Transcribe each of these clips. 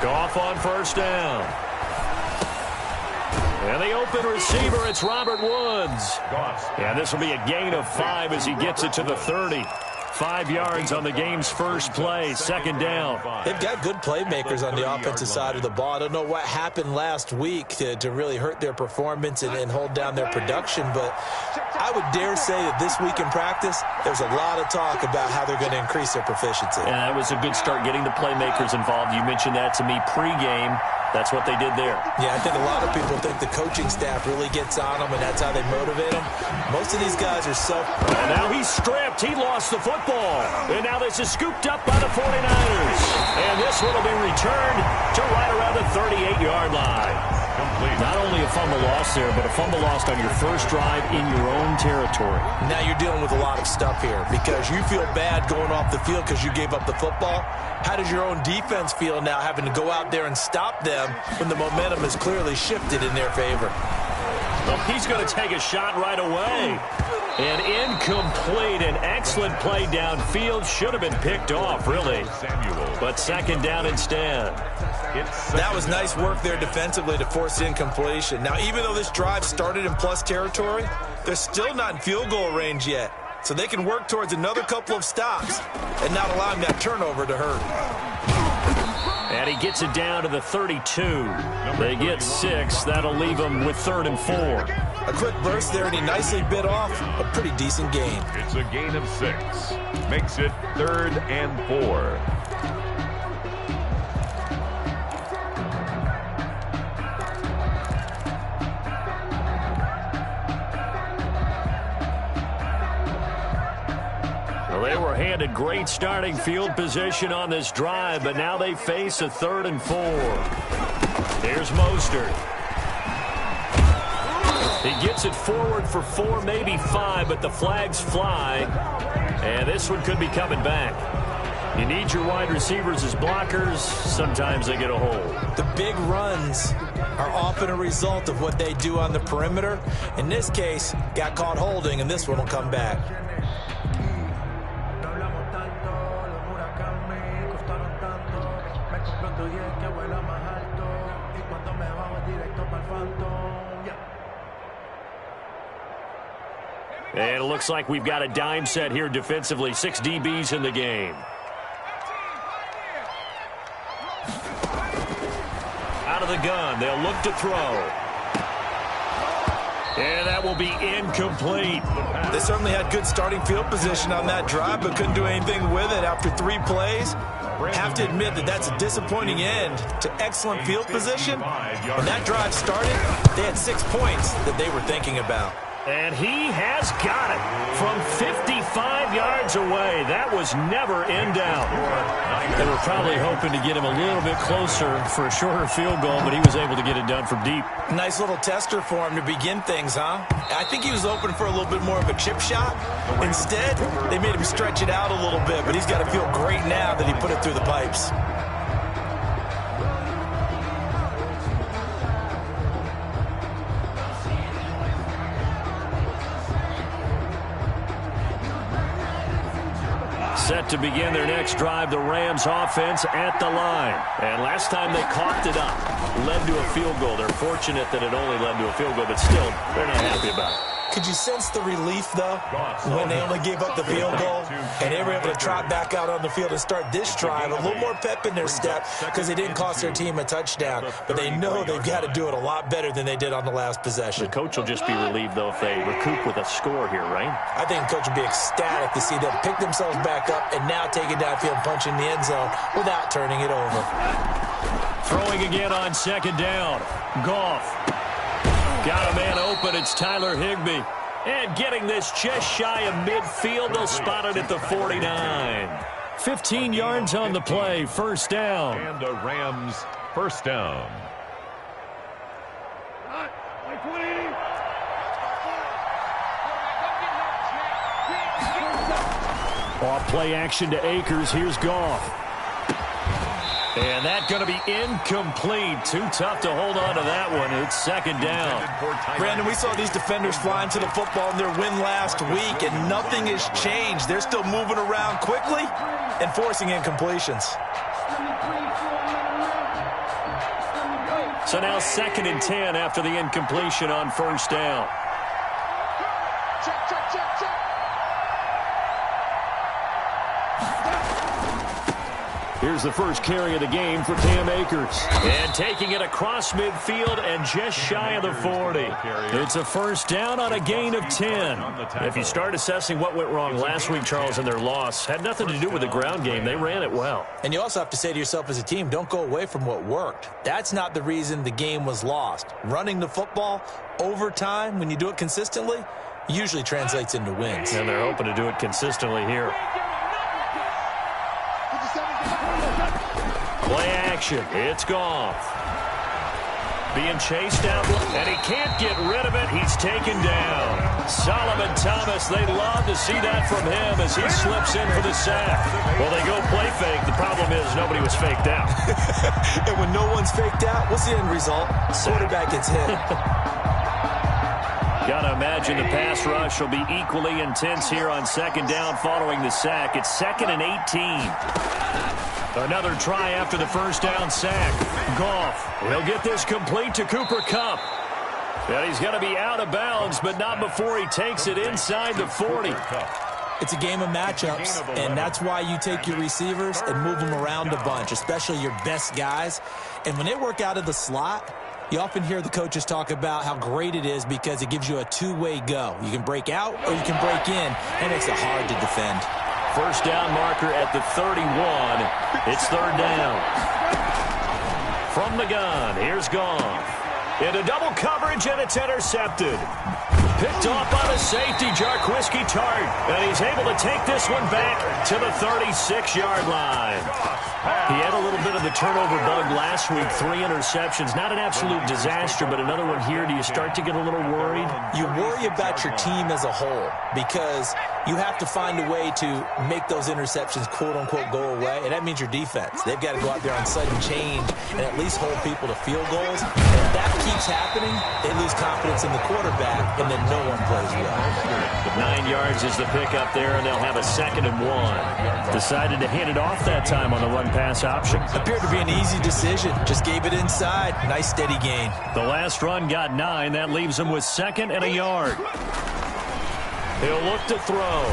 Goff on first down. And the open receiver, it's Robert Woods. And this will be a gain of 5 as he gets it to the 30. 5 yards on the game's first play, second down. They've got good playmakers on the offensive side of the ball. I don't know what happened last week to really hurt their performance and hold down their production, but I would dare say that this week in practice, there's a lot of talk about how they're going to increase their proficiency. And that was a good start getting the playmakers involved. You mentioned that to me pregame. That's what they did there. Yeah, I think a lot of people think the coaching staff really gets on them, and that's how they motivate them. Most of these guys are And now he's stripped. He lost the football. And now this is scooped up by the 49ers. And this one will be returned to right around the 38-yard line. Not only a fumble loss there, but a fumble lost on your first drive in your own territory. Now you're dealing with a lot of stuff here because you feel bad going off the field because you gave up the football. How does your own defense feel now having to go out there and stop them when the momentum is clearly shifted in their favor? Well, he's going to take a shot right away. And incomplete. An excellent play downfield. Should have been picked off, really. But second down instead. That was nice work there defensively to force incompletion. Now, even though this drive started in plus territory, they're still not in field goal range yet. So they can work towards another couple of stops and not allowing that turnover to hurt. And he gets it down to the 32. They get 6. That'll leave them with 3rd and 4. A quick burst there, and he nicely bit off a pretty decent gain. It's a gain of 6. Makes it 3rd and 4. They were handed great starting field position on this drive, but now they face a 3rd and 4. Here's Mostert. He gets it forward for 4, maybe 5, but the flags fly, and this one could be coming back. You need your wide receivers as blockers. Sometimes they get a hold. The big runs are often a result of what they do on the perimeter. In this case, got caught holding, and this one will come back. And it looks like we've got a dime set here defensively. 6 DBs in the game. Out of the gun. They'll look to throw. And that will be incomplete. They certainly had good starting field position on that drive, but couldn't do anything with it after 3 plays. Have to admit that that's a disappointing end to excellent field position. When that drive started, they had 6 points that they were thinking about. And he has got it from 55 yards away. That was never in doubt. They were probably hoping to get him a little bit closer for a shorter field goal, but he was able to get it done from deep. Nice little tester for him to begin things, huh? I think he was open for a little bit more of a chip shot. Instead, they made him stretch it out a little bit, but he's got to feel great now that he put it through the pipes. Set to begin their next drive, the Rams offense at the line. And last time they coughed it up, led to a field goal. They're fortunate that it only led to a field goal, but still, they're not happy about it. Could you sense the relief, though, when they only gave up the field goal and they were able to trot back out on the field and start this drive? A little more pep in their step because they didn't cost their team a touchdown. But they know they've got to do it a lot better than they did on the last possession. The coach will just be relieved, though, if they recoup with a score here, right? I think the coach will be ecstatic to see them pick themselves back up and now take it downfield and punch in the end zone without turning it over. Throwing again on second down. Goff. Got a man open. It's Tyler Higbee. And getting this just shy of midfield. They'll spot it at the 49. 15 yards on the play. First down. And the Rams first down. Off play action to Akers. Here's Goff. And that's going to be incomplete. Too tough to hold on to that one. It's second down. Brandon, we saw these defenders flying to the football in their win last week, and nothing has changed. They're still moving around quickly and forcing incompletions. So now 2nd and 10 after the incompletion on first down. Here's the first carry of the game for Cam Akers. And taking it across midfield and just shy of the 40. It's a first down on a gain of 10. If you start assessing what went wrong last week, Charles, in their loss, had nothing to do with the ground game. They ran it well. And you also have to say to yourself as a team, don't go away from what worked. That's not the reason the game was lost. Running the football over time, when you do it consistently, usually translates into wins. And they're hoping to do it consistently here. Play action. It's Goff. Being chased out, and he can't get rid of it. He's taken down. Solomon Thomas, they love to see that from him as he slips in for the sack. Well, they go play fake. The problem is nobody was faked out. And when no one's faked out, what's the end result? Quarterback gets hit. Got to imagine the pass rush will be equally intense here on 2nd down following the sack. It's 2nd and 18. Another try after the first down sack. Goff will get this complete to Cooper Kupp. And he's going to be out of bounds, but not before he takes it inside the 40. It's a game of matchups, and that's why you take your receivers and move them around a bunch, especially your best guys. And when they work out of the slot, you often hear the coaches talk about how great it is because it gives you a two-way go. You can break out or you can break in, and it makes it hard to defend. First down marker at the 31. It's 3rd down. From the gun, here's Goff. Into double coverage, and it's intercepted. Picked off by the safety, Jarquiski Tart. And he's able to take this one back to the 36-yard line. He had a little bit of the turnover bug last week. 3 interceptions. Not an absolute disaster, but another one here. Do you start to get a little worried? You worry about your team as a whole because you have to find a way to make those interceptions, quote-unquote, go away. And that means your defense. They've got to go out there on sudden change and at least hold people to field goals. And if that keeps happening, they lose confidence in the quarterback, and then no one plays well. 9 yards is the pickup there, and they'll have a 2nd and 1. Decided to hand it off that time on the run-pass option. Appeared to be an easy decision. Just gave it inside. Nice, steady gain. The last run got 9. That leaves him with 2nd and a yard. He'll look to throw.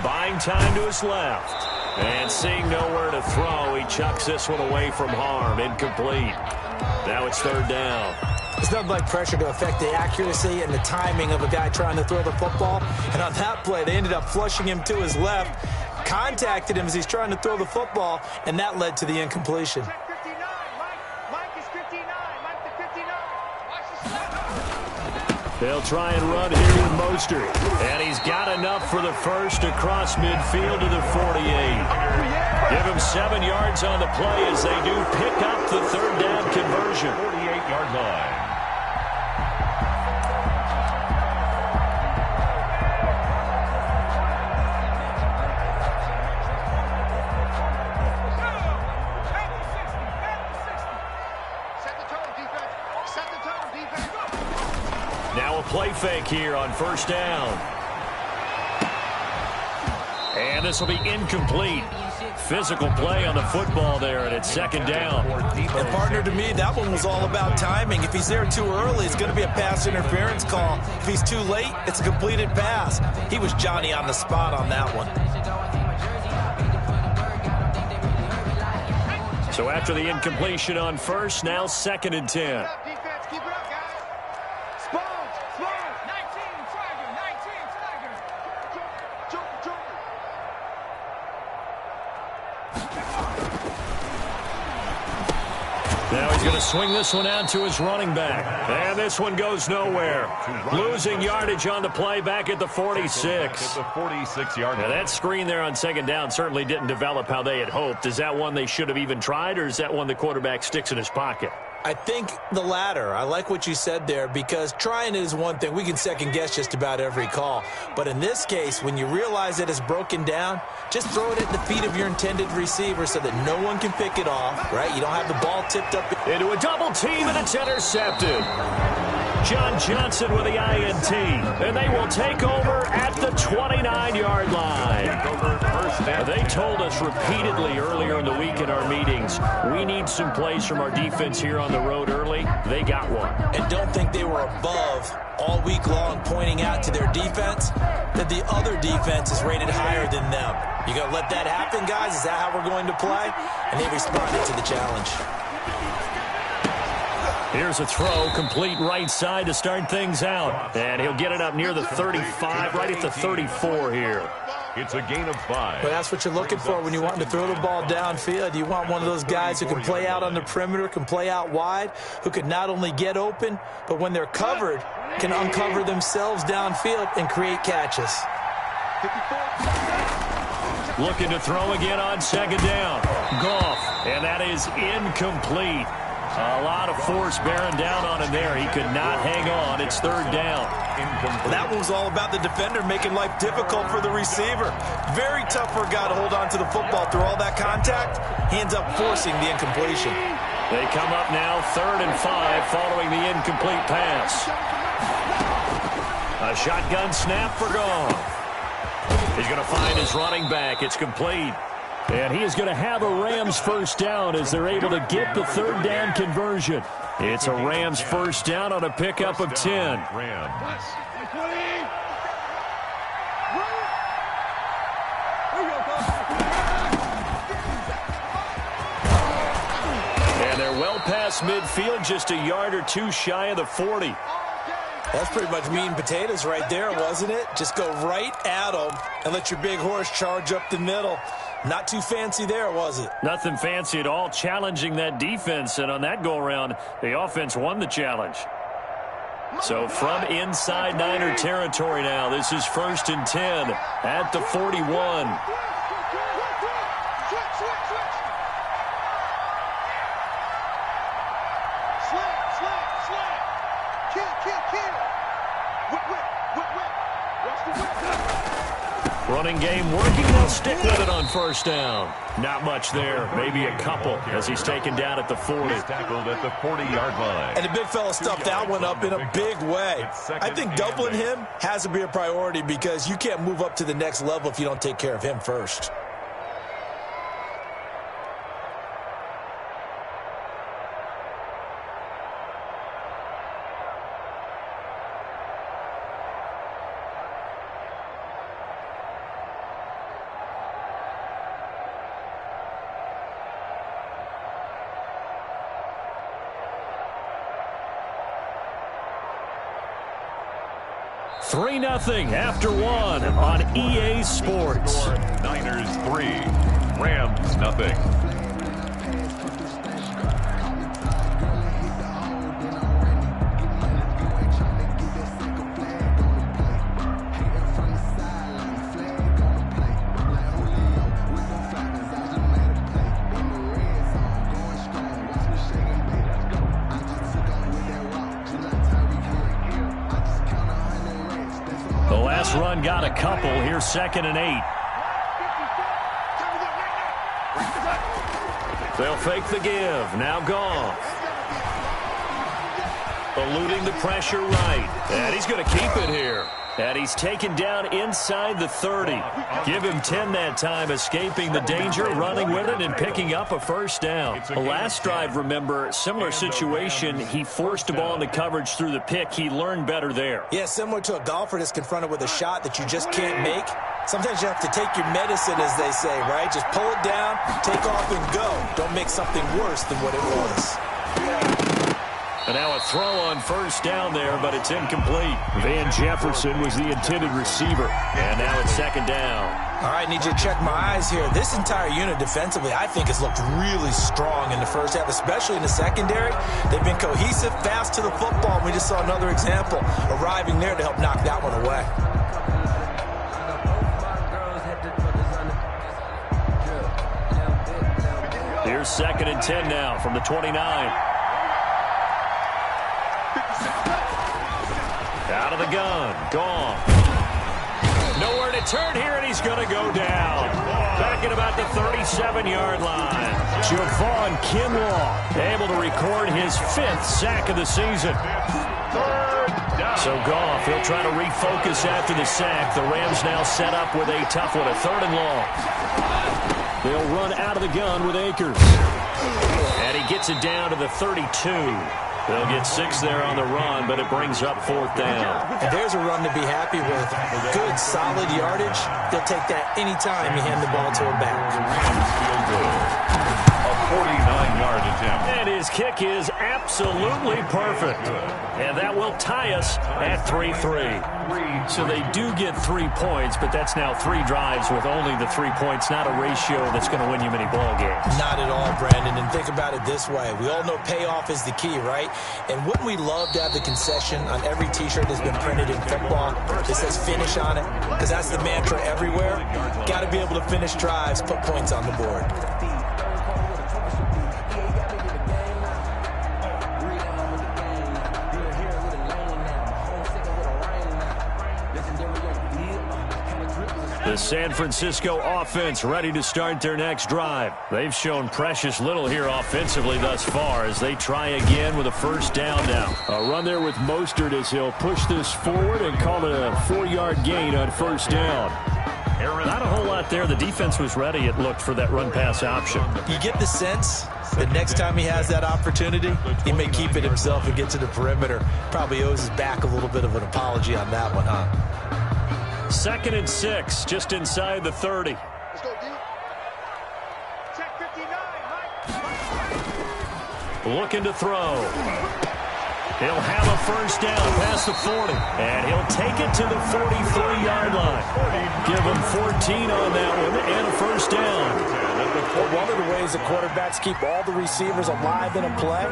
Buying time to his left. And seeing nowhere to throw, he chucks this one away from harm. Incomplete. Now it's 3rd down. It's nothing like pressure to affect the accuracy and the timing of a guy trying to throw the football. And on that play, they ended up flushing him to his left, contacted him as he's trying to throw the football, and that led to the incompletion. They'll try and run here with Mostert. And he's got enough for the first across midfield to the 48. Give him 7 yards on the play as they do pick up the 3rd down conversion. 48-yard line. Now a play fake here on first down. And this will be incomplete. Physical play on the football there, and it's 2nd down. And partner, to me, that one was all about timing. If he's there too early, it's going to be a pass interference call. If he's too late, it's a completed pass. He was Johnny on the spot on that one. So after the incompletion on first, now 2nd and 10. Now he's going to swing this one out to his running back. And this one goes nowhere. Losing yardage on the play back at the 46. The 46-yard line. Now that screen there on 2nd down certainly didn't develop how they had hoped. Is that one they should have even tried, or is that one the quarterback sticks in his pocket? I think the latter. I like what you said there because trying it is one thing. We can second guess just about every call. But in this case, when you realize that it's broken down, just throw it at the feet of your intended receiver so that no one can pick it off, right? You don't have the ball tipped up. Into a double team, and it's intercepted. John Johnson with the INT. And they will take over at the 29-yard line. They told us repeatedly earlier in the week in our meetings, we need some plays from our defense here on the road early. They got one. And don't think they were above all week long pointing out to their defense that the other defense is rated higher than them. You going to let that happen, guys? Is that how we're going to play? And they responded to the challenge. Here's a throw, complete right side to start things out. And he'll get it up near the 35, right at the 34 here. It's a gain of 5. But that's what you're looking for when you want to throw the ball downfield. You want one of those guys who can play out on the perimeter, can play out wide, who can not only get open, but when they're covered, can uncover themselves downfield and create catches. Looking to throw again on second down. Goff, and that is incomplete. A lot of force bearing down on him there. He could not hang on. It's third down. Well, that one was all about the defender making life difficult for the receiver. Very tough for a guy to hold on to the football through all that contact. He ends up forcing the incompletion. They come up now 3rd and 5 following the incomplete pass. A shotgun snap for Goff. He's going to find his running back. It's complete. And he is going to have a Rams first down as they're able to get the third down conversion. It's a Rams first down on a pickup of 10. Rams. And they're well past midfield, just a yard or two shy of the 40. That's pretty much meat and potatoes right there, wasn't it? Just go right at them and let your big horse charge up the middle. Not too fancy there, was it? Nothing fancy at all, challenging that defense. And on that go-around, the offense won the challenge. So from inside Niner territory now, this is 1st and 10 at the 41. Running game working. They'll stick with it on first down. Not much there. Maybe a couple as he's taken down at the 40. He's tackled at the 40-yard line. And the big fella stuffed that one up in a big way. I think doubling him has to be a priority because you can't move up to the next level if you don't take care of him first. Three 3-0 after one on EA Sports. Niners 3, Rams nothing. Run got a couple. Here's 2nd and 8. They'll fake the give. Now gone. Eluding the pressure right. And he's going to keep it here. And he's taken down inside the 30. Give him 10 that time, escaping the danger, running with it, and picking up a first down. The last drive, remember, similar situation. He forced the ball into coverage through the pick. He learned better there. Yeah, similar to a golfer that's confronted with a shot that you just can't make. Sometimes you have to take your medicine, as they say, right? Just pull it down, take off, and go. Don't make something worse than what it was. And now a throw on first down there, but it's incomplete. Van Jefferson was the intended receiver. And now it's 2nd down. All right, need you to check my eyes here. This entire unit defensively, I think, has looked really strong in the first half, especially in the secondary. They've been cohesive, fast to the football. We just saw another example arriving there to help knock that one away. Here's 2nd and 10 now from the 29. Out of the gun. Gone. Nowhere to turn here, and he's going to go down. Back at about the 37-yard line. Javon Kinlaw able to record his 5th sack of the season. Third down. So Goff, he'll try to refocus after the sack. The Rams now set up with a tough one, a 3rd and long. They'll run out of the gun with Akers. And he gets it down to the 32. They'll get 6 there on the run, but it brings up 4th down. And there's a run to be happy with. Good, solid yardage. They'll take that anytime you hand the ball to a back. A 49-yard attempt. And his kick is absolutely perfect. And that will tie us at 3-3. So they do get 3 points, but that's now 3 drives with only the 3 points, not a ratio that's going to win you many ball games. Not at all, Brandon. And think about it this way. We all know payoff is the key, right? And wouldn't we love to have the concession on every T-shirt that's been printed in football that says finish on it? Because that's the mantra everywhere. Got to be able to finish drives, put points on the board. The San Francisco offense ready to start their next drive. They've shown precious little here offensively thus far as they try again with a 1st down now. A run there with Mostert as he'll push this forward and call it a 4-yard gain on 1st down. Not a whole lot there. The defense was ready, it looked, for that run-pass option. You get the sense that next time he has that opportunity, he may keep it himself and get to the perimeter. Probably owes his back a little bit of an apology on that one, huh? 2nd and 6, just inside the 30. Let's go, D. Check 59, Mike. Looking to throw. He'll have a 1st down past the 40. And he'll take it to the 43-yard line. Give him 14 on that one and a 1st down. Well, one of the ways the quarterbacks keep all the receivers alive in a play,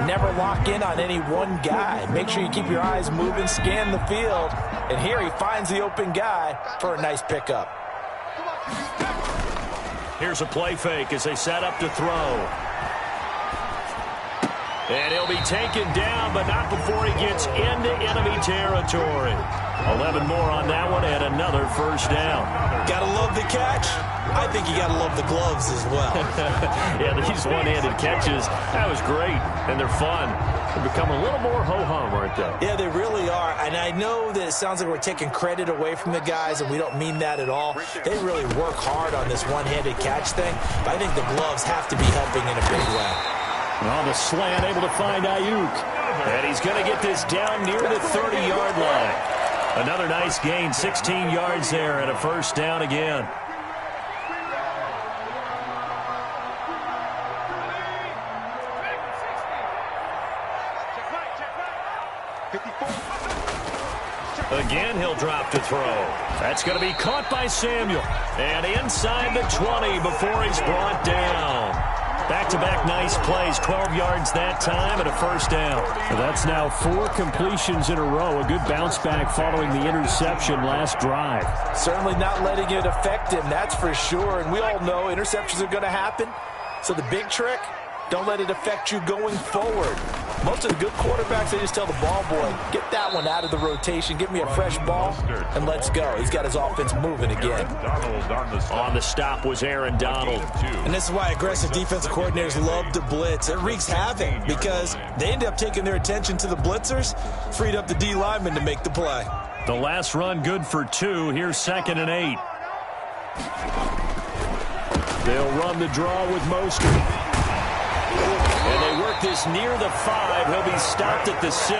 never lock in on any one guy. Make sure you keep your eyes moving, scan the field. And here he finds the open guy for a nice pickup. Here's a play fake as they set up to throw. And he'll be taken down, but not before he gets into enemy territory. 11 more on that one and another 1st down. Gotta love the catch. I think you gotta love the gloves as well. Yeah, these one-handed catches, that was great, and they're fun. They're becoming a little more ho-hum, aren't they? Yeah, they really are. And I know that it sounds like we're taking credit away from the guys, and we don't mean that at all. They really work hard on this one-handed catch thing, but I think the gloves have to be helping in a big way. On the slant, able to find Ayuk. And he's going to get this down near the 30-yard line. Another nice gain, 16 yards there, and a 1st down again. Again, he'll drop to throw. That's going to be caught by Samuel. And inside the 20 before he's brought down. Back-to-back nice plays, 12 yards that time and a 1st down. That's now 4 completions in a row. A good bounce back following the interception last drive. Certainly not letting it affect him, that's for sure. And we all know interceptions are going to happen. So the big trick, don't let it affect you going forward. Most of the good quarterbacks, they just tell the ball boy, get that one out of the rotation, give me a fresh ball, and let's go. He's got his offense moving again. On the stop was Aaron Donald. And this is why aggressive defensive coordinators love to blitz. It wreaks havoc because they end up taking their attention to the blitzers, freed up the D lineman to make the play. The last run good for 2. Here's 2nd and 8. They'll run the draw with Mostert. And they work this near the 5. He'll be stopped at the 6.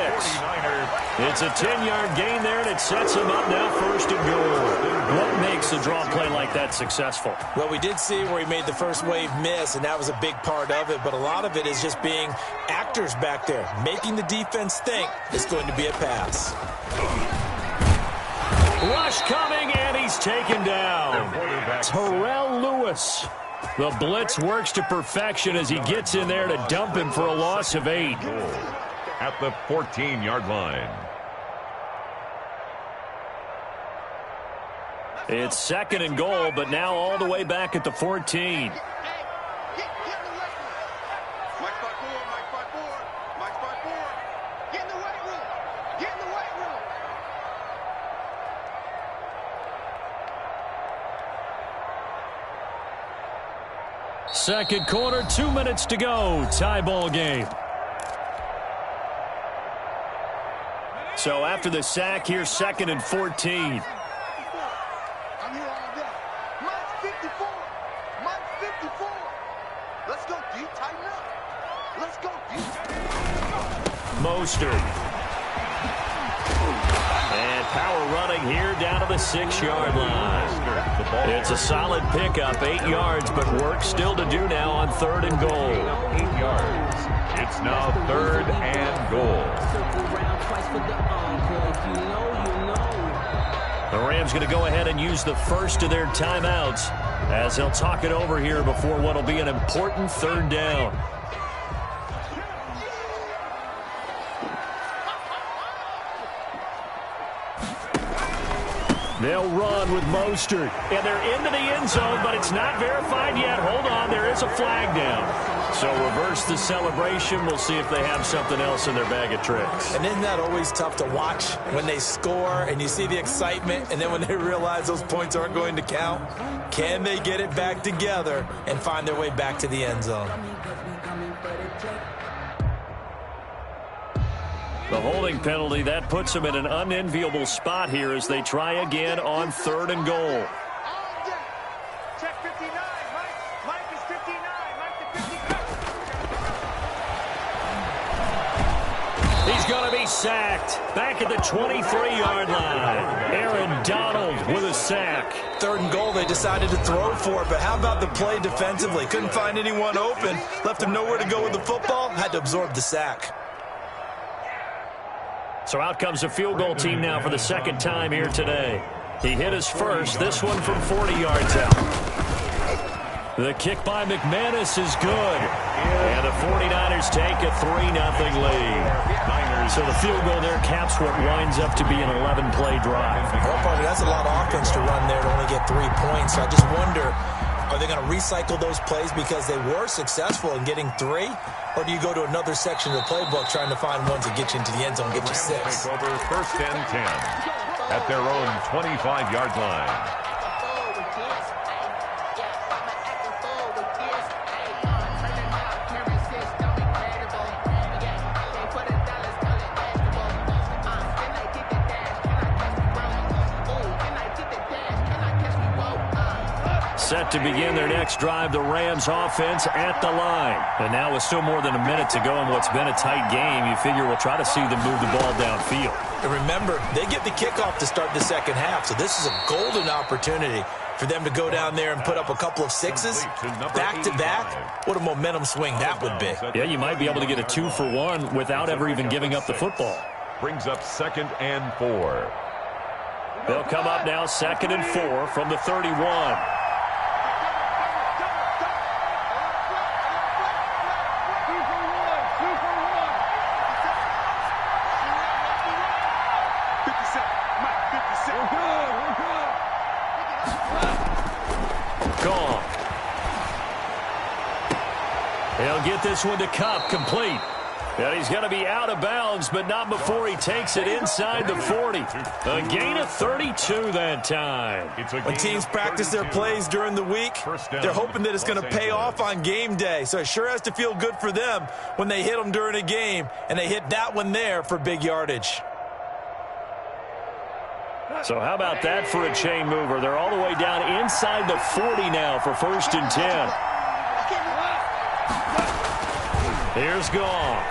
It's a 10-yard gain there, and it sets him up now 1st and goal. What makes a draw play like that successful? Well, we did see where he made the first wave miss, and that was a big part of it. But a lot of it is just being actors back there, making the defense think it's going to be a pass. Rush coming, and he's taken down. Terrell Lewis. The blitz works to perfection as he gets in there to dump him for a loss of 8. At the 14-yard line. It's 2nd and goal, but now all the way back at the 14. Second quarter, 2 minutes to go. Tie ball game. So after the sack, here's 2nd and 14. I'm here all day. Mine's 54. Mine's 54. Let's go deep. Tighten up. Let's go deep. Mostert. And power running here down to the 6-yard line. It's a solid pickup, 8 yards, but work still to do now on 3rd and goal. 8 yards. It's now 3rd and goal. The Rams going to go ahead and use the first of their timeouts as they'll talk it over here before what will be an important 3rd down. They'll run with Mostert, and they're into the end zone, but it's not verified yet. Hold on, there is a flag down. So reverse the celebration. We'll see if they have something else in their bag of tricks. And isn't that always tough to watch when they score and you see the excitement, and then when they realize those points aren't going to count? Can they get it back together and find their way back to the end zone? The holding penalty, that puts them in an unenviable spot here as they try again on 3rd and goal. Check 59. Mike is 59. Mike to 59. He's going to be sacked. Back at the 23-yard line. Aaron Donald with a sack. 3rd and goal, they decided to throw for it, but how about the play defensively? Couldn't find anyone open, left him nowhere to go with the football, had to absorb the sack. So out comes the field goal team now for the 2nd time here today. He hit his first, this one from 40 yards out. The kick by McManus is good. And the 49ers take a 3-0 lead. So the field goal there caps what winds up to be an 11-play drive. Well, partner, that's a lot of offense to run there to only get 3 points. So I just wonder, are they going to recycle those plays because they were successful in getting 3? Or do you go to another section of the playbook trying to find ones that get you into the end zone, get you 6? Take over 1st and 10 at their own 25-yard line. Set to begin their next drive, the Rams offense at the line. And now with still more than a minute to go in what's been a tight game, you figure we'll try to see them move the ball downfield. And remember, they get the kickoff to start the 2nd half, so this is a golden opportunity for them to go down there and put up a couple of 6s back-to-back. What a momentum swing that would be. Yeah, you might be able to get a 2-for-1 without ever even giving up the football. Brings up 2nd and 4. They'll come up now 2nd and 4 from the 31. Gone. He'll get this one to Cup, complete. And he's going to be out of bounds, but not before he takes it inside the 40. A gain of 32 that time. When teams practice their plays during the week, they're hoping that it's going to pay off on game day. So it sure has to feel good for them when they hit them during a game, and they hit that one there for big yardage. So how about that for a chain mover? They're all the way down inside the 40 now for 1st and 10. Here's Goff.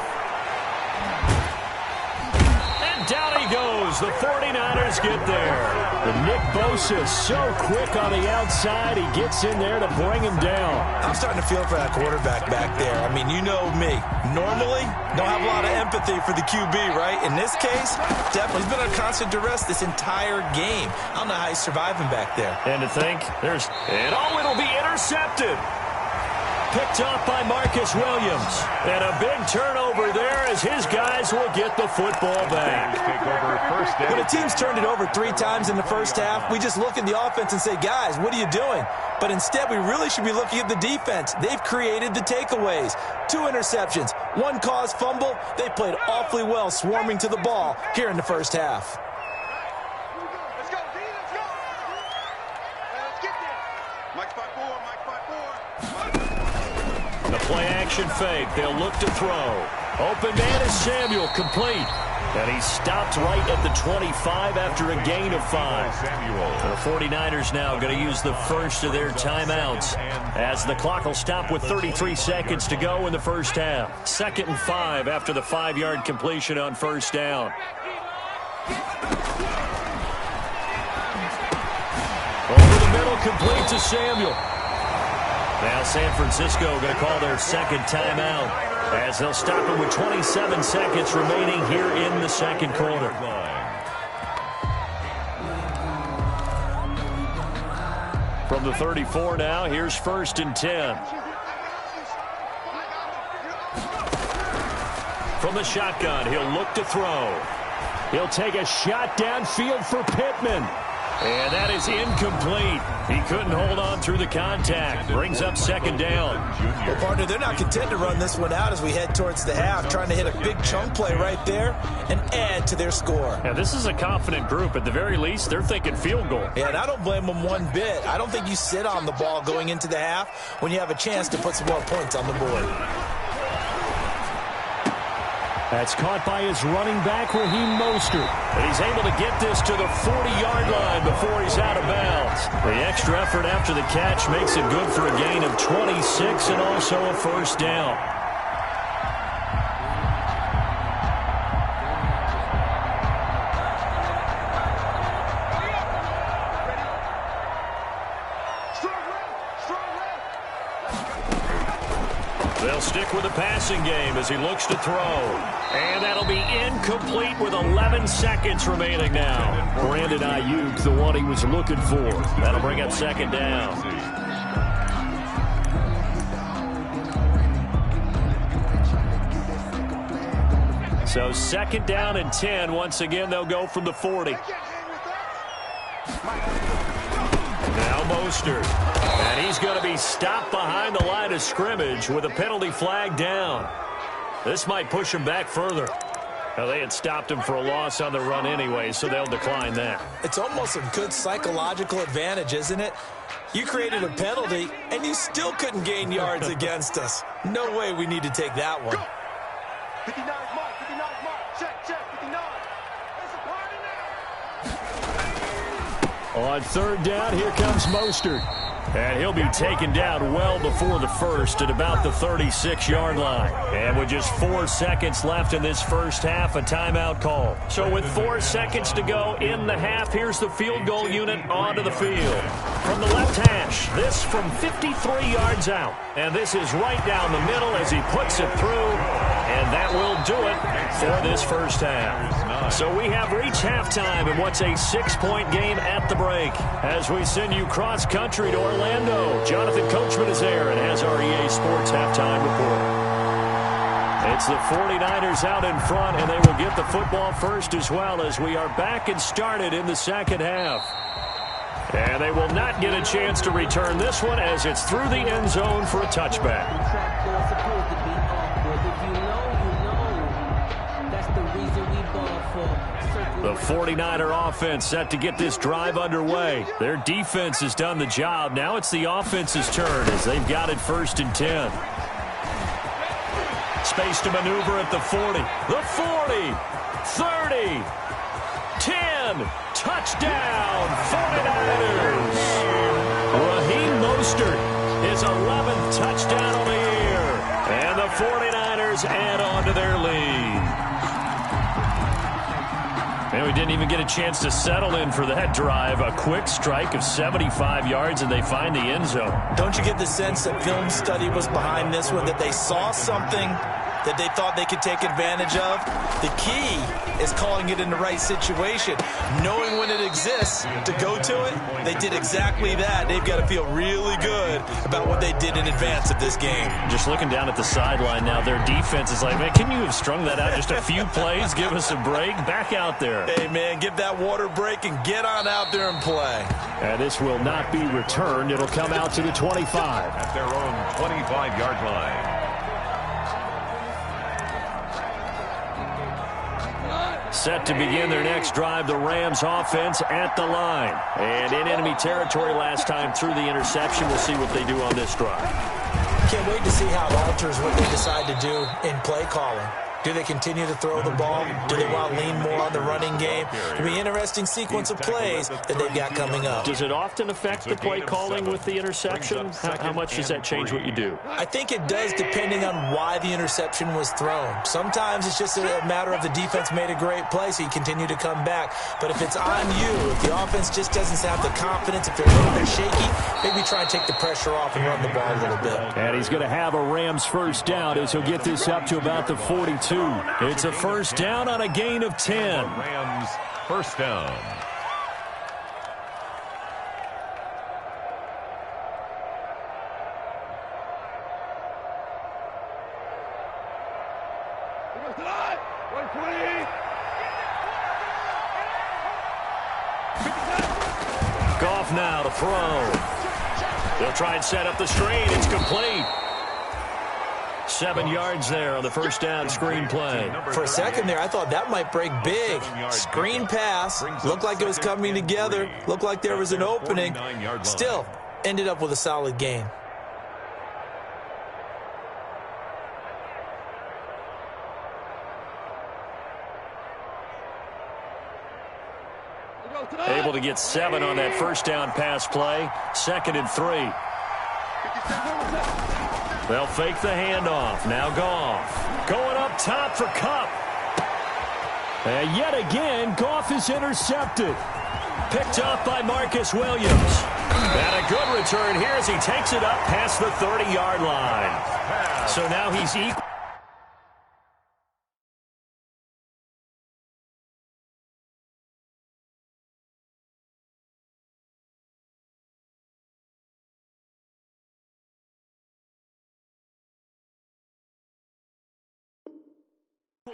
And down he goes. The 49ers get there. And Nick Bosa so quick on the outside. He gets in there to bring him down. I'm starting to feel for that quarterback back there. I mean, you know me. Normally, don't have a lot of empathy for the QB, right? In this case, definitely. He's been under constant duress this entire game. I don't know how he's surviving back there. And to think, it'll be intercepted. Picked off by Marcus Williams. And a big turnover there as his guys will get the football back. When a team's turned it over 3 times in the first half, we just look at the offense and say, guys, what are you doing? But instead, we really should be looking at the defense. They've created the takeaways. 2 interceptions, 1 caused fumble. They played awfully well swarming to the ball here in the first half. Let's go, D. Let's go. Let's get there. Mike 5-4. Mike 5-4. The play action fake. They'll look to throw. Open man is Samuel, complete. And he stopped right at the 25 after a gain of 5. The 49ers now going to use the first of their timeouts as the clock will stop with 33 seconds to go in the first half. 2nd and 5 after the 5-yard completion on first down. Over the middle, complete to Samuel. Now San Francisco going to call their second timeout as they'll stop it with 27 seconds remaining here in the second quarter. From the 34 now, here's 1st and 10. From the shotgun, he'll look to throw. He'll take a shot downfield for Pittman. And that is incomplete. He couldn't hold on through the contact. Brings up 2nd down. Well, partner, they're not content to run this one out as we head towards the half, trying to hit a big chunk play right there and add to their score. Yeah, this is a confident group. At the very least, they're thinking field goal. Yeah, and I don't blame them one bit. I don't think you sit on the ball going into the half when you have a chance to put some more points on the board. That's caught by his running back, Raheem Mostert. And he's able to get this to the 40-yard line before he's out of bounds. The extra effort after the catch makes it good for a gain of 26 and also a first down. They'll stick with the passing game as he looks to throw. And that'll be incomplete with 11 seconds remaining now. Brandon Ayuk, the one he was looking for. That'll bring up 2nd down. So 2nd down and 10. Once again, they'll go from the 40. Now Mostert. And he's going to be stopped behind the line of scrimmage with a penalty flag down. This might push him back further. Now, they had stopped him for a loss on the run anyway, so they'll decline that. It's almost a good psychological advantage, isn't it? You created a penalty, and you still couldn't gain yards against us. No way we need to take that one. 59 mark, 59 mark. Check, 59. There's a party now. On 3rd down, here comes Mostert. And he'll be taken down well before the first at about the 36-yard line. And with just 4 seconds left in this first half, a timeout call. So with 4 seconds to go in the half, here's the field goal unit onto the field. From the left hash, this from 53 yards out. And this is right down the middle as he puts it through. And that will do it for this first half. So we have reached halftime in what's a 6-point game at the break. As we send you cross-country to Orlando, Jonathan Coachman is there and has our EA Sports halftime report. It's the 49ers out in front, and they will get the football first as well as we are back and started in the second half. And they will not get a chance to return this one as it's through the end zone for a touchback. The 49er offense set to get this drive underway. Their defense has done the job. Now it's the offense's turn as they've got it 1st and 10. Space to maneuver at the 40. The 40. 30. 10. Touchdown, 49ers. Raheem Mostert, his 11th touchdown of the year. And the 49ers add on to their lead. And we didn't even get a chance to settle in for that drive. A quick strike of 75 yards, and they find the end zone. Don't you get the sense that film study was behind this one, that they saw something that they thought they could take advantage of? The key is calling it in the right situation. Knowing when it exists to go to it, they did exactly that. They've got to feel really good about what they did in advance of this game. Just looking down at the sideline now, their defense is like, man, can you have strung that out just a few plays? Give us a break. Back out there. Hey, man, give that water break and get on out there and play. And this will not be returned. It'll come out to the 25. At their own 25-yard line. Set to begin their next drive, the Rams offense at the line. And in enemy territory last time through the interception. We'll see what they do on this drive. Can't wait to see how it alters what they decide to do in play calling. Do they continue to throw the ball? Do they want to lean more on the running game? It'll be an interesting sequence of plays that they've got coming up. Does it often affect the play calling with the interception? How much does that change what you do? I think it does, depending on why the interception was thrown. Sometimes it's just a matter of the defense made a great play, so you continue to come back. But if it's on you, if the offense just doesn't have the confidence, if they're a little bit shaky, maybe try and take the pressure off and run the ball a little bit. And he's going to have a Rams first down as he'll get this up to about the 42. It's a first down on a gain of 10. Rams first down. Goff now to throw. They'll try and set up the screen. It's complete. 7 yards there on the first down screen play. For a second there, I thought that might break big. Screen pass. Looked like it was coming together. Looked like there was an opening. Still, ended up with a solid gain. Able to get 7 on that first down pass play. 2nd and 3. They'll fake the handoff. Now Goff. Going up top for Kupp. And yet again, Goff is intercepted. Picked up by Marcus Williams. And a good return here as he takes it up past the 30-yard line. So now he's equal.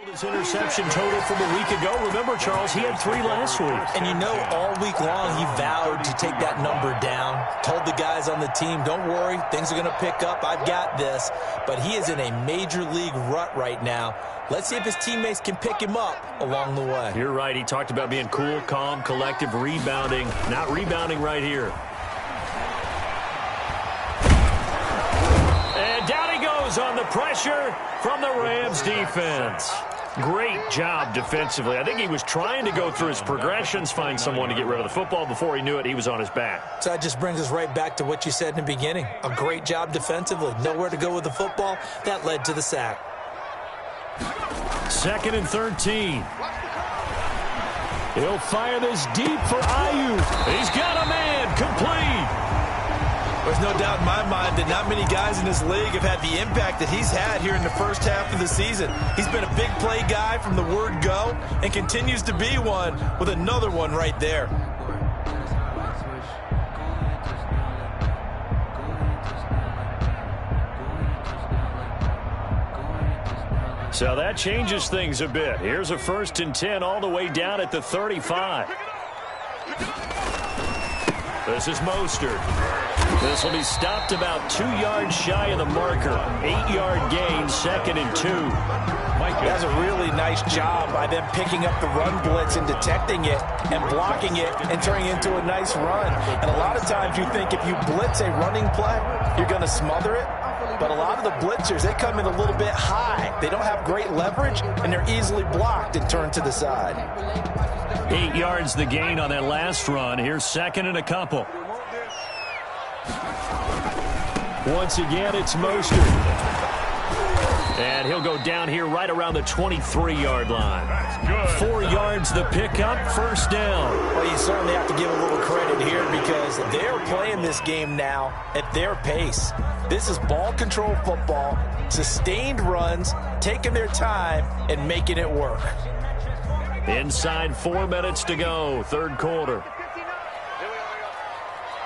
His interception total from a week ago. Remember, Charles, he had 3 last week. And you know, all week long he vowed to take that number down. Told the guys on the team, don't worry, things are going to pick up. I've got this. But he is in a major league rut right now. Let's see if his teammates can pick him up along the way. You're right. He talked about being cool, calm, collective, rebounding. Not rebounding right here. And down he goes on the pressure from the Rams defense. Great job defensively. I think he was trying to go through his progressions, find someone to get rid of the football. Before he knew it, he was on his back. So that just brings us right back to what you said in the beginning. A great job defensively. Nowhere to go with the football. That led to the sack. 2nd and 13. He'll fire this deep for Ayuk. He's got a man. Complete. There's no doubt in my mind that not many guys in this league have had the impact that he's had here in the first half of the season. He's been a big play guy from the word go and continues to be one with another one right there. So that changes things a bit. Here's a 1st and 10 all the way down at the 35. This is Mostert. This will be stopped about 2 yards shy of the marker. 8-yard gain, 2nd and 2. That's a really nice job by them picking up the run blitz and detecting it and blocking it and turning it into a nice run. And a lot of times you think if you blitz a running play, you're going to smother it. But a lot of the blitzers, they come in a little bit high. They don't have great leverage, and they're easily blocked and turned to the side. 8 yards the gain on that last run. Here's 2nd and a couple. Once again, it's Mostert. And he'll go down here right around the 23-yard line. 4 yards the pickup, 1st down. Well, you certainly have to give a little credit here because they're playing this game now at their pace. This is ball control football, sustained runs, taking their time and making it work. Inside 4 minutes to go, 3rd quarter.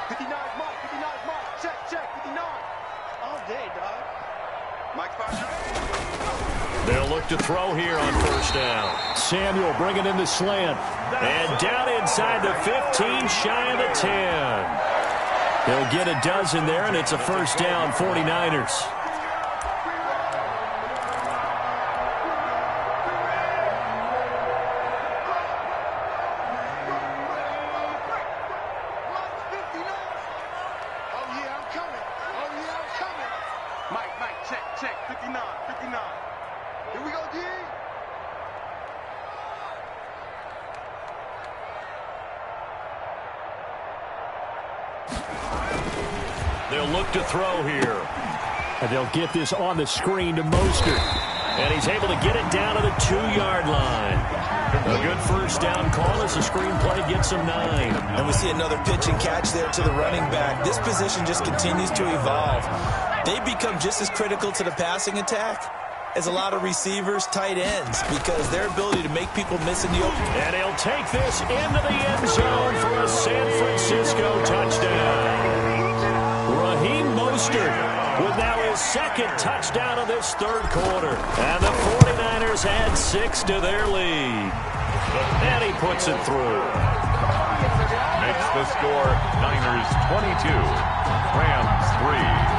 59, Mike, 59, Mike. Check, 59. All day, dog. Mike, 5. They'll look to throw here on 1st down. Samuel bringing in the slant. And down inside the 15, shy of the 10. He'll get a dozen there, and it's a 1st down, 49ers. Mike, check, 59. Here we go, D. He'll look to throw here. And they'll get this on the screen to Mostert. And he's able to get it down to the 2-yard line. A good first down call as the screenplay gets him 9. And we see another pitch and catch there to the running back. This position just continues to evolve. They become just as critical to the passing attack as a lot of receivers, tight ends, because their ability to make people miss in the open. And he'll take this into the end zone for a San Francisco touchdown. Raheem Mostert with now his second touchdown of this third quarter. And the 49ers add 6 to their lead. And he puts it through. Makes the score Niners 22, Rams 3.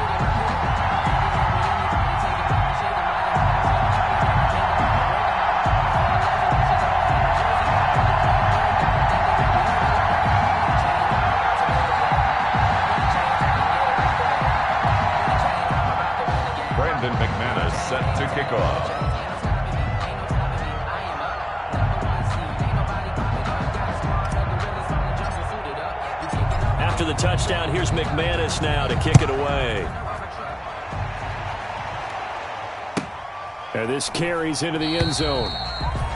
Set to kick off. After the touchdown, here's McManus now to kick it away. And this carries into the end zone.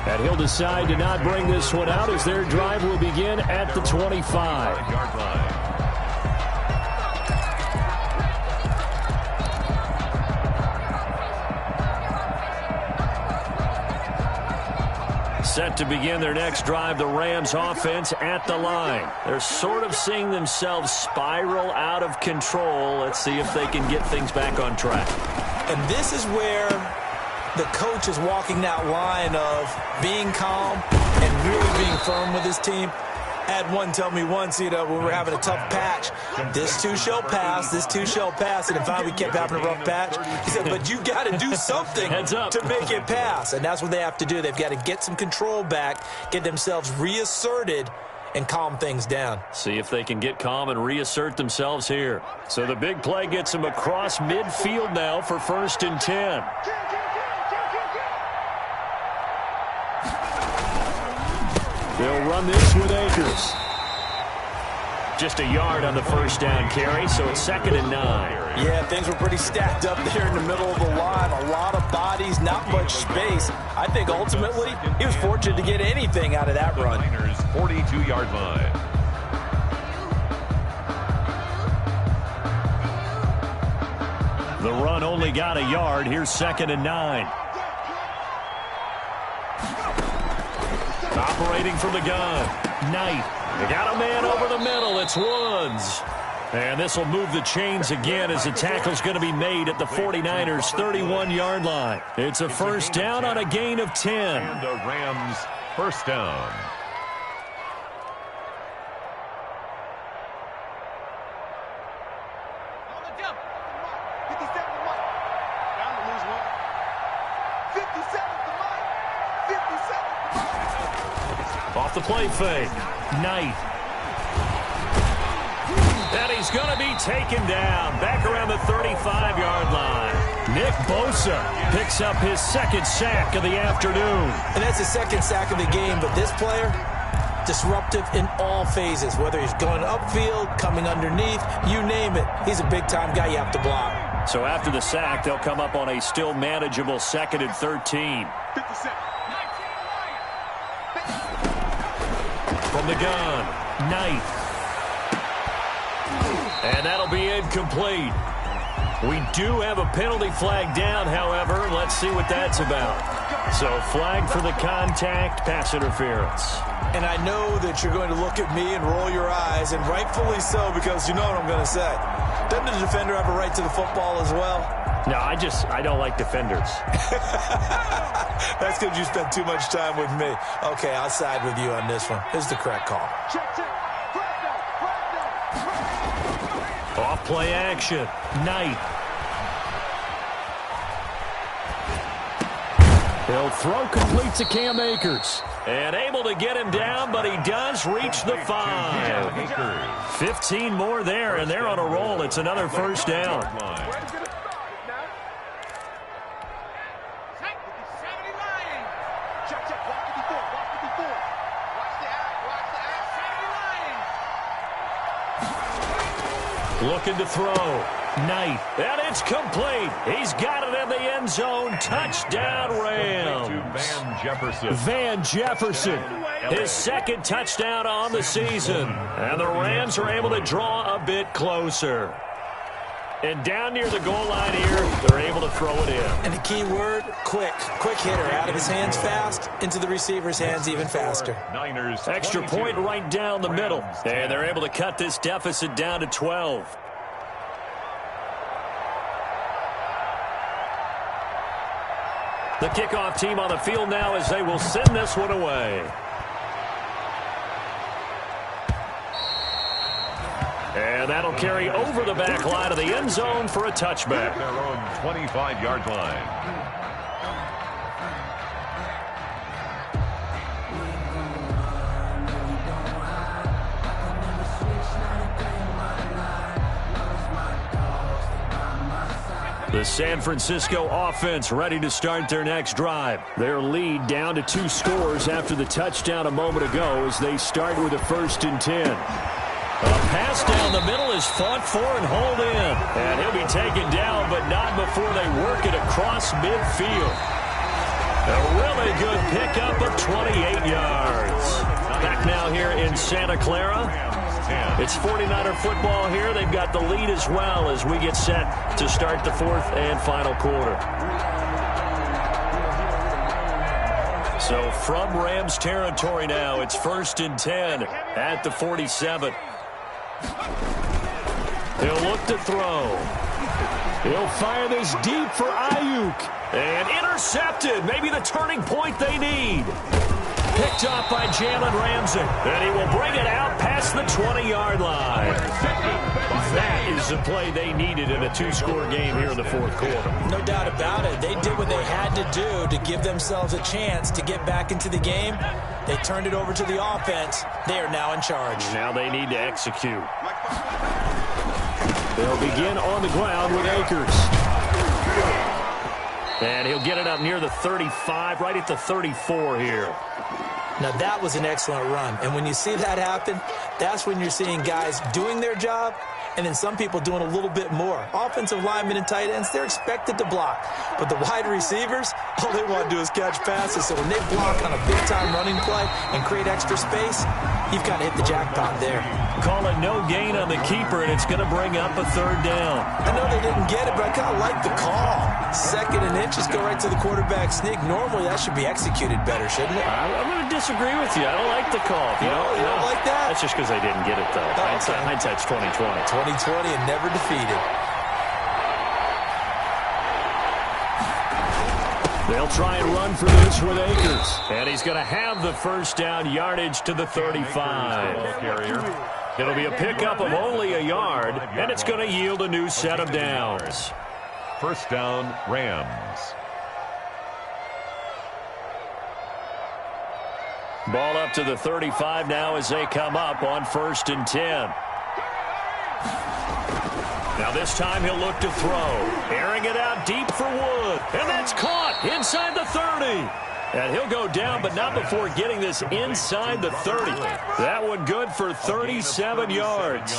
And he'll decide to not bring this one out as their drive will begin at the 25-yard line. Set to begin their next drive, the Rams offense at the line. They're sort of seeing themselves spiral out of control. Let's see if they can get things back on track. And this is where the coach is walking that line of being calm and really being firm with his team. I had one tell me once, when we were having a tough patch, this too shall pass, this too shall pass. And then finally we kept having a rough patch. He said, but you got to do something to make it pass. And that's what they have to do. They've got to get some control back, get themselves reasserted, and calm things down. See if they can get calm and reassert themselves here. So the big play gets them across midfield now for 1st and 10. They'll run this with Akers. Just a yard on the first down carry, so it's 2nd and 9. Yeah, things were pretty stacked up there in the middle of the line. A lot of bodies, not much space. I think ultimately he was fortunate to get anything out of that run. 42-yard line. The run only got a yard. Here's 2nd and 9. Operating from the gun. Knight. They got a man over the middle. It's Woods. And this will move the chains again as the tackle's going to be made at the 49ers' 31-yard line. It's a first down on a gain of 10. And the Rams first down. Off the play fake. Knight. And he's going to be taken down. Back around the 35-yard line. Nick Bosa picks up his 2nd sack of the afternoon. And that's his 2nd sack of the game. But this player, disruptive in all phases. Whether he's going upfield, coming underneath, you name it. He's a big-time guy you have to block. So after the sack, they'll come up on a still manageable 2nd and 13. From the gun, Knight. And that'll be incomplete. We do have a penalty flag down, however. Let's see what that's about. So flag for the contact, pass interference. And I know that you're going to look at me and roll your eyes, and rightfully so, because you know what I'm going to say. Doesn't the defender have a right to the football as well? No, I don't like defenders. That's because you spent too much time with me. Okay, I'll side with you on this one. This is the correct call. Off play action. Knight. He'll throw complete to Cam Akers. And able to get him down, but he does reach the 5. 15 more there, and they're on a roll. It's another first down. Looking to throw. Knight, and it's complete. He's got it in the end zone. Touchdown, Rams. Van Jefferson. Van Jefferson, his second touchdown on the season. And the Rams are able to draw a bit closer. And down near the goal line here, they're able to throw it in. And the key word, quick. Quick hitter. Out of his hands fast, into the receiver's hands even faster. Niners. Extra point right down the middle. And they're able to cut this deficit down to 12. The kickoff team on the field now as they will send this one away. And that'll carry over the back line of the end zone for a touchback. Their own 25-yard line. The San Francisco offense ready to start their next drive. Their lead down to 2 scores after the touchdown a moment ago as they start with a 1st and 10. A pass down the middle is fought for and hauled in. And he'll be taken down, but not before they work it across midfield. A really good pickup of 28 yards. Back now here in Santa Clara. It's 49er football here. They've got the lead as well as we get set to start the 4th and final quarter. So from Rams territory now, it's 1st and 10 at the 47. He'll look to throw. He'll fire this deep for Ayuk. And intercepted. Maybe the turning point they need. Picked off by Jalen Ramsey. And he will bring it out past the 20-yard line. That is the play they needed in a 2-score game here in the 4th quarter. No doubt about it. They did what they had to do to give themselves a chance to get back into the game. They turned it over to the offense. They are now in charge. Now they need to execute. They'll begin on the ground with Akers. And he'll get it up near the 35, right at the 34 here. Now, that was an excellent run. And when you see that happen, that's when you're seeing guys doing their job and then some people doing a little bit more. Offensive linemen and tight ends, they're expected to block. But the wide receivers, all they want to do is catch passes. So when they block on a big-time running play and create extra space, you've got to hit the jackpot there. Call it no gain on the keeper, and it's going to bring up a 3rd down. I know they didn't get it, but I kind of like the call. 2nd and inches, go right to the quarterback sneak. Normally, that should be executed better, shouldn't it? I'm going to disagree with you. I don't like the call. You don't like that? That's just because they didn't get it, though. Hindsight's 20/20. 20/20 and never defeated. They'll try and run for this with Akers. And he's going to have the 1st down yardage to the 35. It'll be a pickup of only a yard, and it's going to yield a new set of downs. 1st down, Rams. Ball up to the 35 now as they come up on 1st and 10. Now this time he'll look to throw. Airing it out deep for Wood. And that's caught inside the 30. And he'll go down, but not before getting this inside the 30. That one good for 37 yards.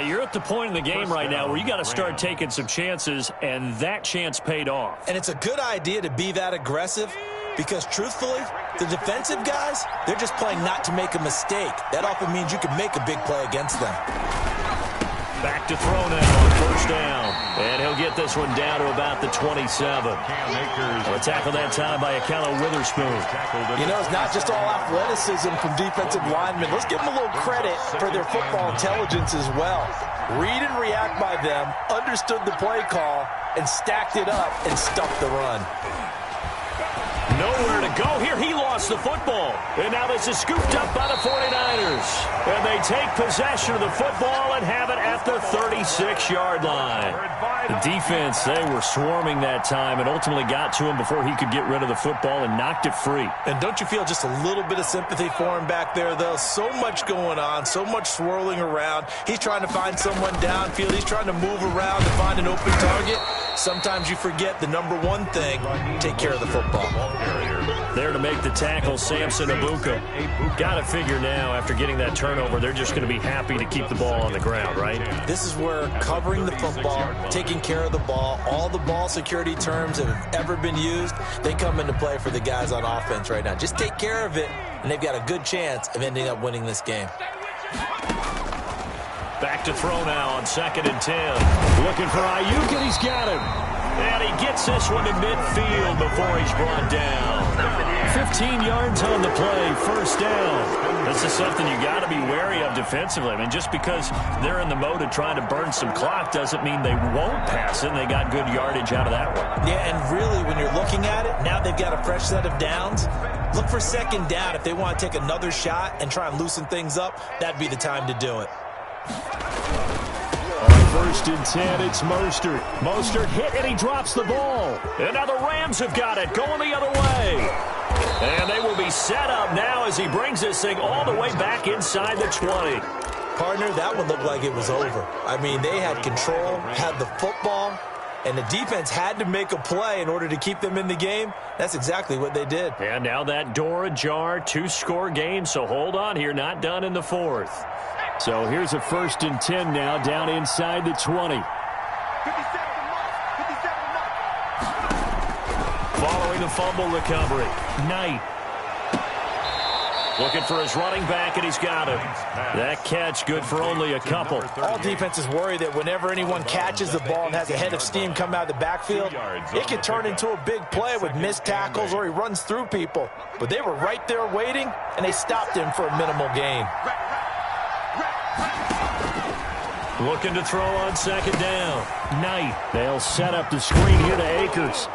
You're at the point in the game right now where you got to start taking some chances, and that chance paid off. And it's a good idea to be that aggressive because, truthfully, the defensive guys, they're just playing not to make a mistake. That often means you can make a big play against them. Back to throw now on 1st down. And he'll get this one down to about the 27. A tackle that time by Akello Witherspoon. You know, it's not just all athleticism from defensive linemen. Let's give them a little credit for their football intelligence as well. Read and react by them, understood the play call, and stacked it up and stuffed the run. Nowhere to go here. He lost the football. And now this is scooped up by the 49ers. And they take possession of the football and have it at the 36-yard line. The defense, they were swarming that time and ultimately got to him before he could get rid of the football and knocked it free. And don't you feel just a little bit of sympathy for him back there, though? So much going on, so much swirling around. He's trying to find someone downfield. He's trying to move around to find an open target. Sometimes you forget the number one thing, take care of the football. There to make the tackle, Samson Ibuka. Got to figure now, after getting that turnover, they're just going to be happy to keep the ball on the ground, right? This is where covering the football, taking care of the ball, all the ball security terms that have ever been used, they come into play for the guys on offense right now. Just take care of it, and they've got a good chance of ending up winning this game. Back to throw now on 2nd and 10. Looking for Ayuk, and he's got him. And he gets this one to midfield before he's brought down. 15 yards on the play, first down. This is something you got to be wary of defensively. I mean, just because they're in the mode of trying to burn some clock doesn't mean they won't pass it, and they got good yardage out of that one. Yeah, and really, when you're looking at it, now they've got a fresh set of downs. Look for 2nd down. If they want to take another shot and try and loosen things up, that'd be the time to do it. On 1st and 10, it's Mostert. Mostert hit, and he drops the ball. And now the Rams have got it, going the other way. And they will be set up now as he brings this thing all the way back inside the 20. Partner, that one looked like it was over. I mean, they had control, had the football, and the defense had to make a play in order to keep them in the game. That's exactly what they did. And now that door ajar, 2-score game, so hold on here, not done in the 4th. So here's a 1st and 10 now, down inside the 20. 57 Following the fumble recovery, Knight. Looking for his running back, and he's got him. That catch good for only a couple. All defenses worry that whenever anyone catches the ball and has a head of steam come out of the backfield, it can turn into a big play with missed tackles or he runs through people. But they were right there waiting, and they stopped him for a minimal gain. Looking to throw on 2nd down. Knight. They'll set up the screen here to Akers.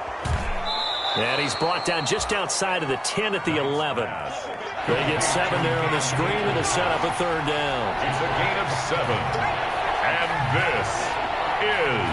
And he's brought down just outside of the 10 at the 11. They get 7 there on the screen, and it'll set up a 3rd down. It's a gain of 7. And this is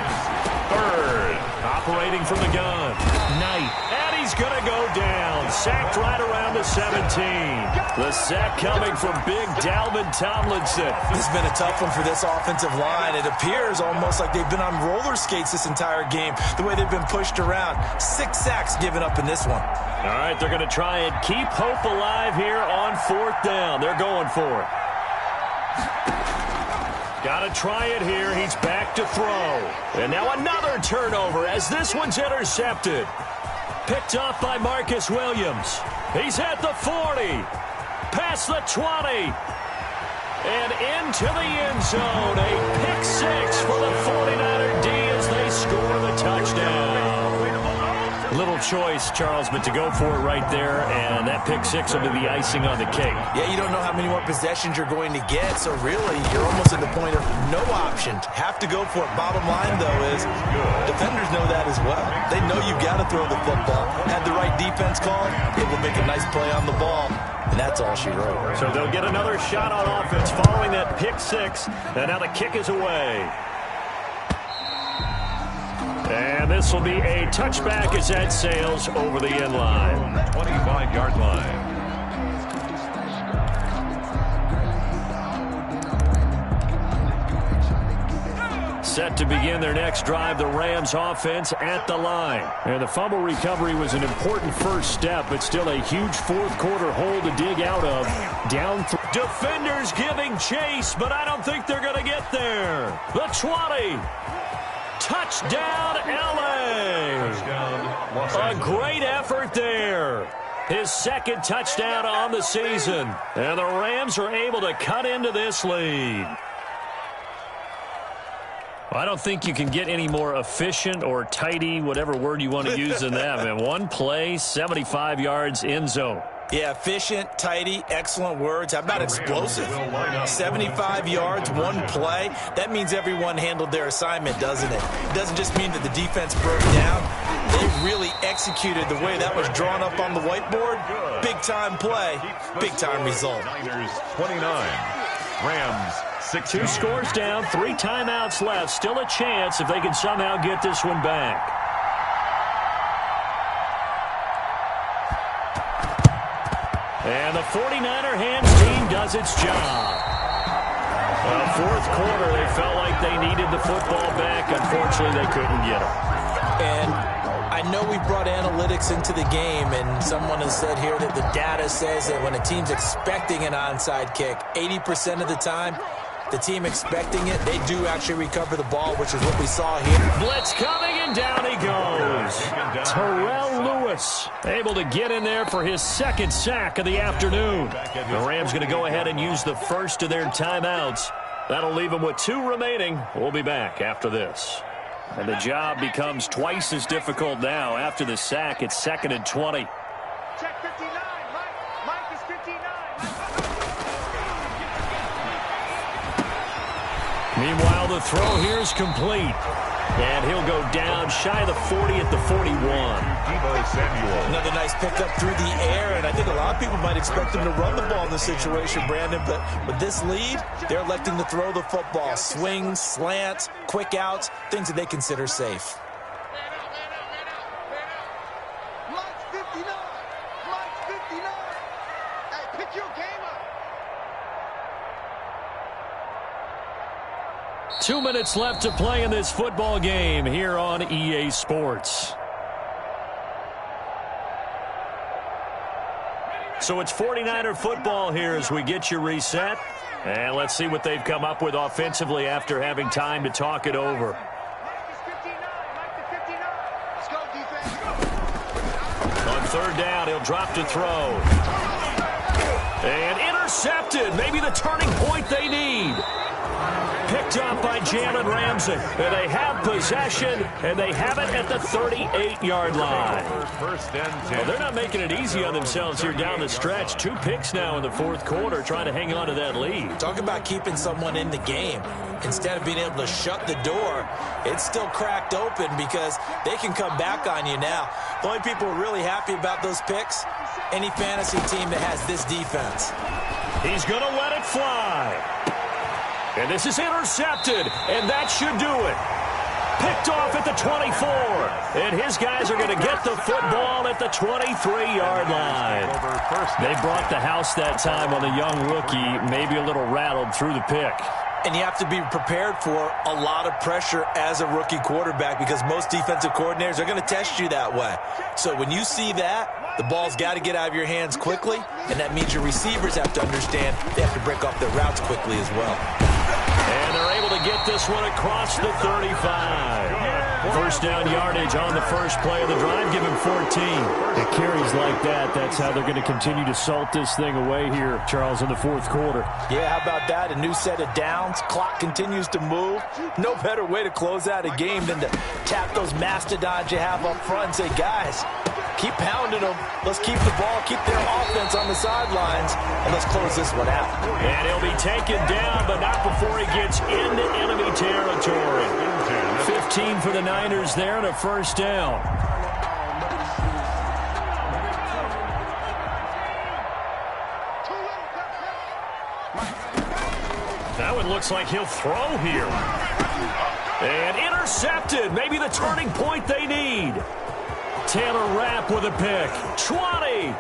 3rd. Operating from the gun. Knight. And he's going to go down. Sacked right around the 17. The sack coming from big Dalvin Tomlinson. This has been a tough one for this offensive line. It appears almost like they've been on roller skates this entire game, the way they've been pushed around. 6 sacks given up in this one. All right, they're going to try and keep hope alive here on 4th down. They're going for it. Got to try it here. He's back to throw. And now another turnover as this one's intercepted. Picked off by Marcus Williams. He's at the 40. Past the 20. And into the end zone. A pick 6 for the 49er D as they score the touchdown. Little choice, Charles, but to go for it right there, and that pick 6 will be the icing on the cake. Yeah, you don't know how many more possessions you're going to get, so really you're almost at the point of no option. Have to go for it. Bottom line, though, is defenders know that as well. They know you've got to throw the football. Had the right defense call, it will make a nice play on the ball, and that's all she wrote. So they'll get another shot on offense following that pick 6, and now the kick is away. And this will be a touchback as that sails over the end line. 25-yard line. Set to begin their next drive, the Rams offense at the line. And the fumble recovery was an important first step, but still a huge fourth-quarter hole to dig out of. Down. Defenders giving chase, but I don't think they're going to get there. The 20. Touchdown, L.A. A great effort there. His 2nd touchdown on the season. And the Rams are able to cut into this lead. I don't think you can get any more efficient or tidy, whatever word you want to use in that. Man, one play, 75 yards, end zone. Yeah, efficient, tidy, excellent words. How about explosive? 75 yards, one play. That means everyone handled their assignment, doesn't it? It doesn't just mean that the defense broke down. They really executed the way that was drawn up on the whiteboard. Big-time play, big-time result. Niners 29, Rams 16. 2 scores down, 3 timeouts left. Still a chance if they can somehow get this one back. And the 49er hands team does its job. Well, 4th quarter, they felt like they needed the football back. Unfortunately, they couldn't get it. And I know we brought analytics into the game, and someone has said here that the data says that when a team's expecting an onside kick, 80% of the time, the team expecting it, they do actually recover the ball, which is what we saw here. Blitz coming, and down he goes. Terrell Lewis able to get in there for his second sack of the afternoon. The Rams going to go ahead and use the first of their timeouts. That'll leave them with 2 remaining. We'll be back after this. And the job becomes twice as difficult now. After the sack, it's 2nd and 20. Check 59. Mike is 59. Meanwhile, the throw here is complete. And he'll go down shy of the 40 at the 41. Another nice pickup through the air, and I think a lot of people might expect him to run the ball in this situation, Brandon, but with this lead, they're electing to throw the football. Swings, slants, quick outs, things that they consider safe. Mike's 59. Mike's 59. Hey, pick your game up. 2 minutes left to play in this football game here on EA Sports. So it's 49er football here as we get you reset. And let's see what they've come up with offensively after having time to talk it over. Mike is 59. Mike is 59. Let's go, defense. On 3rd down, he'll drop to throw. And intercepted. Maybe the turning point they need. Picked up by Jalen Ramsey. And they have possession, and they have it at the 38-yard line. Well, they're not making it easy on themselves here down the stretch. 2 picks now in the 4th quarter, trying to hang on to that lead. Talk about keeping someone in the game. Instead of being able to shut the door, it's still cracked open because they can come back on you now. The only people who are really happy about those picks, any fantasy team that has this defense. He's going to let it fly. And this is intercepted, and that should do it. Picked off at the 24, and his guys are going to get the football at the 23-yard line. They brought the house that time on the young rookie, maybe a little rattled through the pick. And you have to be prepared for a lot of pressure as a rookie quarterback because most defensive coordinators are going to test you that way. So when you see that, the ball's got to get out of your hands quickly, and that means your receivers have to understand they have to break off their routes quickly as well. And they're able to get this one across the 35. 1st down yardage on the first play of the drive, give him 14. It carries like that. That's how they're going to continue to salt this thing away here, Charles, in the 4th quarter. Yeah, how about that? A new set of downs. Clock continues to move. No better way to close out a game than to tap those mastodons you have up front and say, guys, keep pounding them. Let's keep the ball, keep their offense on the sidelines, and let's close this one out. And he'll be taken down, but not before he gets into enemy territory. 15 for the Niners there and a 1st down. That one looks like he'll throw here. And intercepted. Maybe the turning point they need. Taylor Rapp with a pick. 20.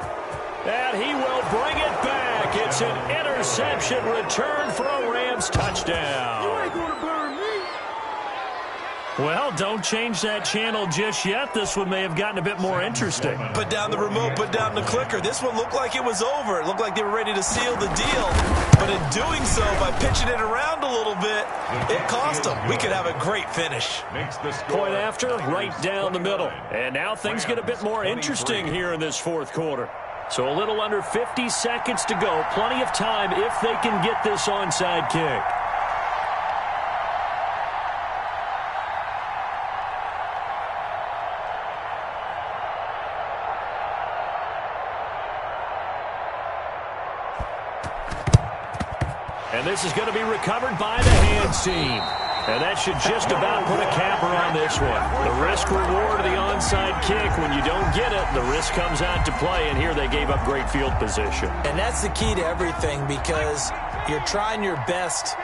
And he will bring it back. It's an interception return for a Rams touchdown. You ain't gonna burn me. Well, don't change that channel just yet. This one may have gotten a bit more interesting. Put down the remote, put down the clicker. This one looked like it was over. It looked like they were ready to seal the deal. But in doing so, by pitching it around a little bit, it cost them. We could have a great finish. Point after, right down the middle. And now things get a bit more interesting here in this 4th quarter. So a little under 50 seconds to go. Plenty of time if they can get this onside kick. And this is going to be recovered by the hands team. And that should just about put a capper on this one. The risk-reward of the onside kick, when you don't get it, the risk comes out to play, and here they gave up great field position. And that's the key to everything because you're trying your best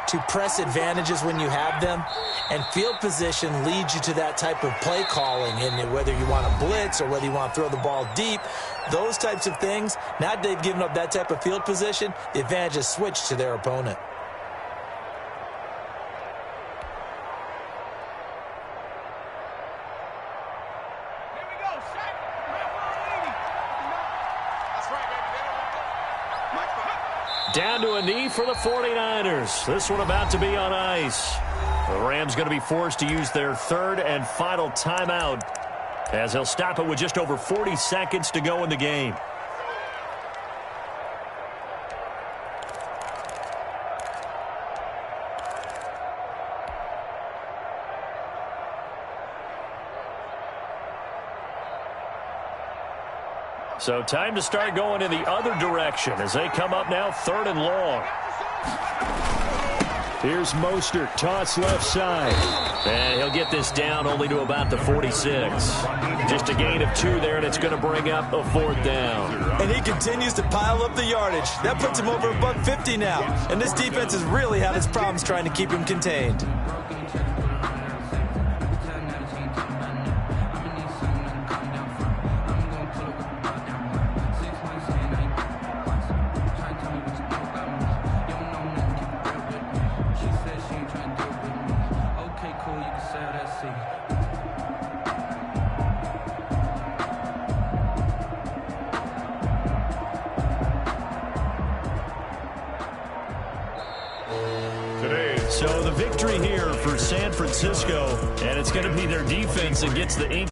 to press advantages when you have them, and field position leads you to that type of play calling, and whether you want to blitz or whether you want to throw the ball deep, those types of things, now they've given up that type of field position, the advantage is switched to their opponent. Down to a knee for the 49ers. This one about to be on ice. The Rams going to be forced to use their third and final timeout, as they'll stop it with just over 40 seconds to go in the game. So time to start going in the other direction as they come up now 3rd and long. Here's Mostert, toss left side. And he'll get this down only to about the 46. Just a gain of 2 there, and it's going to bring up a 4th down. And he continues to pile up the yardage. That puts him over $150 now. And this defense has really had its problems trying to keep him contained. So the victory here for San Francisco, and it's going to be their defense that gets the ink